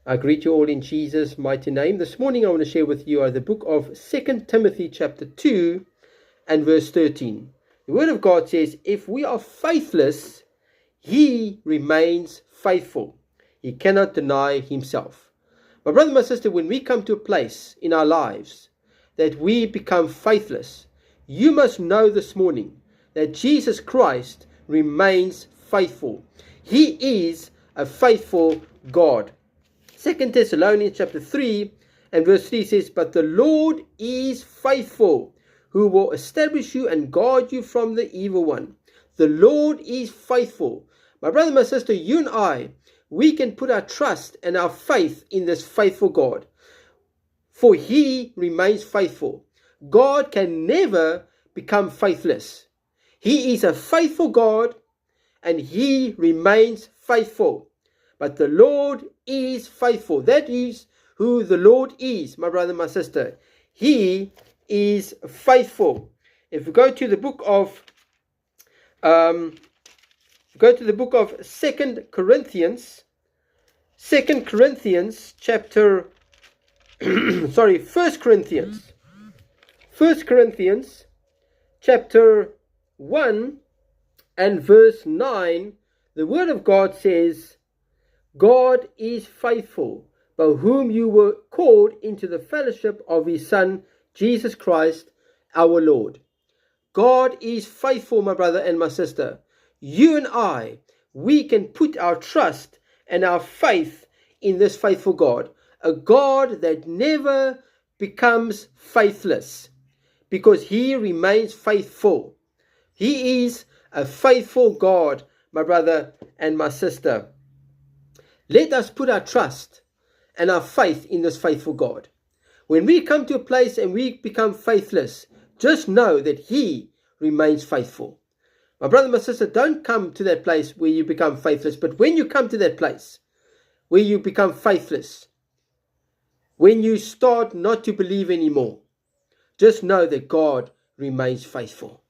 I greet you all in Jesus' mighty name. This morning I want to share with you the book of 2 Timothy chapter 2 and verse 13. The word of God says, if we are faithless, he remains faithful. He cannot deny himself. My brother, my sister, when we come to a place in our lives that we become faithless, you must know this morning that Jesus Christ remains faithful. He is a faithful God. 2 Thessalonians chapter 3 and verse 3 says, but the Lord is faithful, who will establish you and guard you from the evil one. The Lord is faithful. My brother, my sister, you and I, we can put our trust and our faith in this faithful God, for he remains faithful. God can never become faithless. He is a faithful God and he remains faithful. But the Lord is faithful. That is who the Lord is, my brother, my sister. He is faithful. If we go to the book of 2 Corinthians, 2 Corinthians chapter 1 Corinthians chapter 1 and verse 9, the word of God says, God is faithful, by whom you were called into the fellowship of his Son, Jesus Christ, our Lord. God is faithful, my brother and my sister. You and I, we can put our trust and our faith in this faithful God, a God that never becomes faithless, because he remains faithful. He is a faithful God, my brother and my sister. Let us put our trust and our faith in this faithful God. When we come to a place and we become faithless, just know that he remains faithful. My brother, my sister, don't come to that place where you become faithless. But when you come to that place where you become faithless, when you start not to believe anymore, just know that God remains faithful.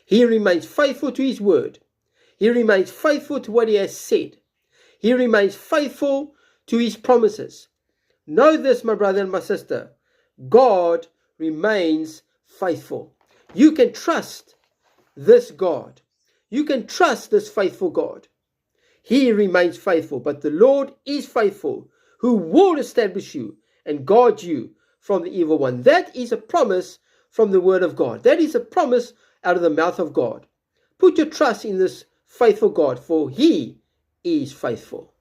He remains faithful to his word. He remains faithful to what he has said. He remains faithful to his promises. Know this, my brother and my sister. God remains faithful. You can trust this God. You can trust this faithful God. He remains faithful, but the Lord is faithful, who will establish you and guard you from the evil one. That is a promise from the word of God. That is a promise out of the mouth of God. Put your trust in this faithful God, for he is faithful.